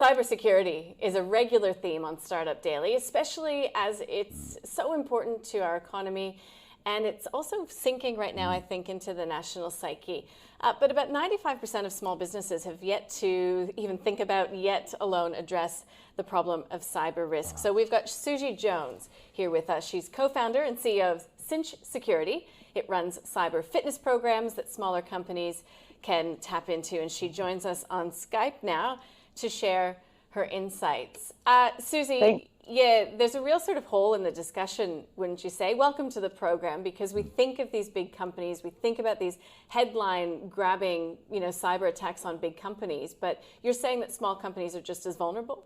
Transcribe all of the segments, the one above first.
Cybersecurity is a regular theme on Startup Daily, especially as it's so important to our economy, and it's also sinking right now, I think, into the national psyche. But about 95% of small businesses have yet to even think about, yet alone address the problem of cyber risk. So we've got Susie Jones here with us. She's co-founder and CEO of Cinch Security. It runs cyber fitness programs that smaller companies can tap into, and she joins us on Skype now to share her insights. Susie, there's a real sort of hole in the discussion, wouldn't you say? Welcome to the program, because we think of these big companies, we think about these headline-grabbing, cyber attacks on big companies, but you're saying that small companies are just as vulnerable?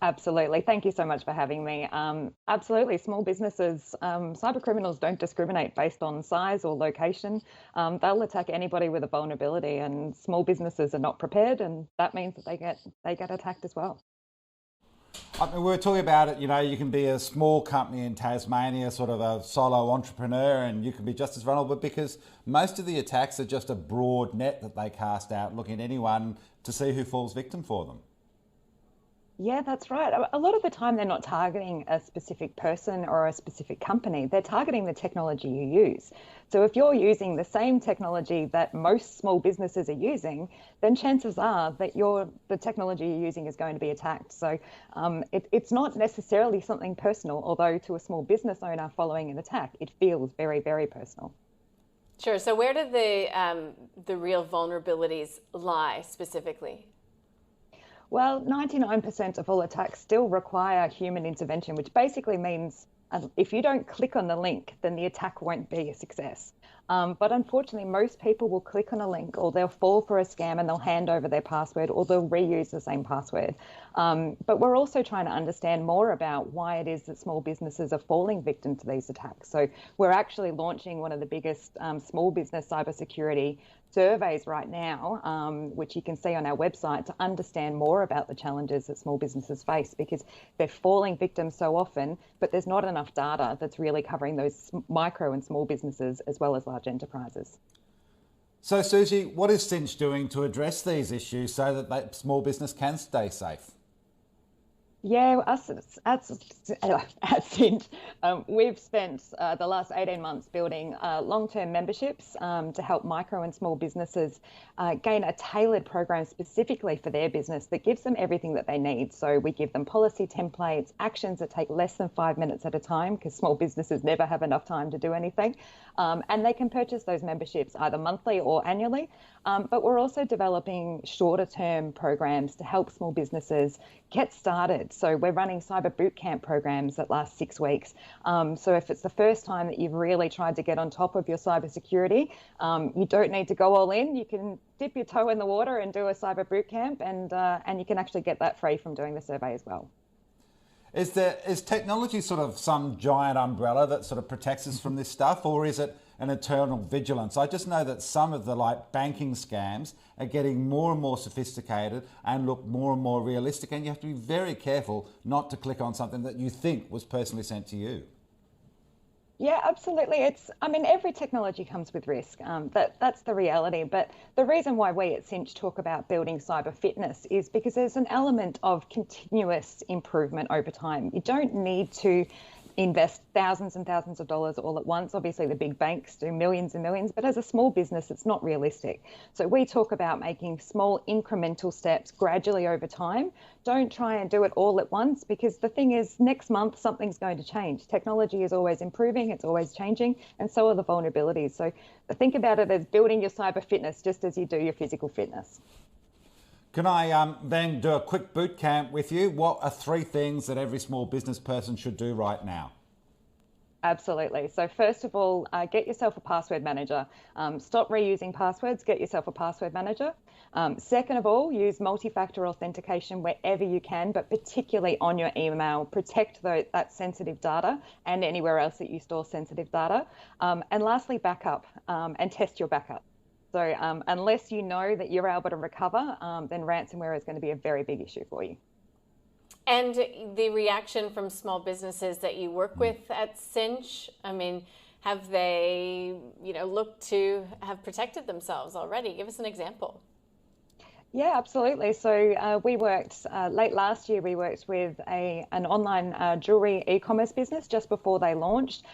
Absolutely. Thank you so much for having me. Absolutely. Small businesses, cyber criminals don't discriminate based on size or location. They'll attack anybody with a vulnerability, and small businesses are not prepared, and that means that they get attacked as well. I mean, we were talking about it, you can be a small company in Tasmania, sort of a solo entrepreneur, and you can be just as vulnerable because most of the attacks are just a broad net that they cast out, looking at anyone to see who falls victim for them. Yeah, that's right. A lot of the time they're not targeting a specific person or a specific company. They're targeting the technology you use. So if you're using the same technology that most small businesses are using, then chances are that the technology you're using is going to be attacked. So it's not necessarily something personal, although to a small business owner following an attack, it feels very, very personal. Sure. So where do the real vulnerabilities lie specifically? Well, 99% of all attacks still require human intervention, which basically means if you don't click on the link, then the attack won't be a success. But unfortunately, most people will click on a link, or they'll fall for a scam and they'll hand over their password, or they'll reuse the same password. But we're also trying to understand more about why it is that small businesses are falling victim to these attacks. So we're actually launching one of the biggest small business cybersecurity surveys right now, which you can see on our website, to understand more about the challenges that small businesses face, because they're falling victim so often, but there's not enough data that's really covering those micro and small businesses as well as large enterprises. So Susie, what is Cinch doing to address these issues so that small business can stay safe? Yeah, us at Cinch, we've spent the last 18 months building long-term memberships to help micro and small businesses gain a tailored program specifically for their business that gives them everything that they need. So we give them policy templates, actions that take less than 5 minutes at a time, because small businesses never have enough time to do anything. And they can purchase those memberships either monthly or annually. But we're also developing shorter term programs to help small businesses get started. So we're running cyber bootcamp programs that last 6 weeks. So if it's the first time that you've really tried to get on top of your cybersecurity, you don't need to go all in. You can dip your toe in the water and do a cyber bootcamp, and you can actually get that free from doing the survey as well. Is technology sort of some giant umbrella that sort of protects us from this stuff, or is it an eternal vigilance? I just know that some of the banking scams are getting more and more sophisticated and look more and more realistic, and you have to be very careful not to click on something that you think was personally sent to you. Yeah, absolutely. Every technology comes with risk. That's the reality. But the reason why we at Cinch talk about building cyber fitness is because there's an element of continuous improvement over time. You don't need to invest thousands and thousands of dollars all at once. Obviously, the big banks do millions and millions, but as a small business, it's not realistic. So we talk about making small incremental steps gradually over time. Don't try and do it all at once, because the thing is, next month, something's going to change. Technology is always improving, it's always changing, and so are the vulnerabilities. So think about it as building your cyber fitness just as you do your physical fitness. Can I then do a quick boot camp with you? What are 3 things that every small business person should do right now? Absolutely. So first of all, get yourself a password manager. Stop reusing passwords, get yourself a password manager. Second of all, use multi-factor authentication wherever you can, but particularly on your email. Protect that sensitive data and anywhere else that you store sensitive data. And lastly, backup and test your backup. So unless you know that you're able to recover, then ransomware is going to be a very big issue for you. And the reaction from small businesses that you work with at Cinch, have they, looked to have protected themselves already? Give us an example. Yeah, absolutely. So we worked late last year. We worked with an online jewelry e-commerce business just before they launched.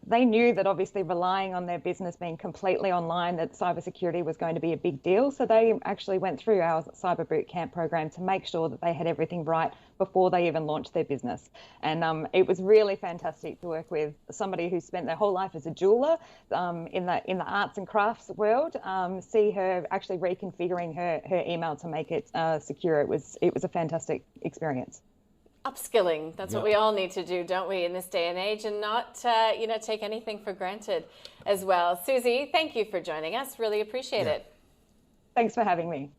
They knew that obviously relying on their business being completely online, that cybersecurity was going to be a big deal. So they actually went through our cyber bootcamp program to make sure that they had everything right before they even launched their business. And it was really fantastic to work with somebody who spent their whole life as a jeweler in the arts and crafts world. See her actually reconfiguring her email to make it secure. It was a fantastic experience. Upskilling, that's what we all need to do, don't we, in this day and age, and not take anything for granted as well. Susie, thank you for joining us. Really appreciate it. Thanks for having me.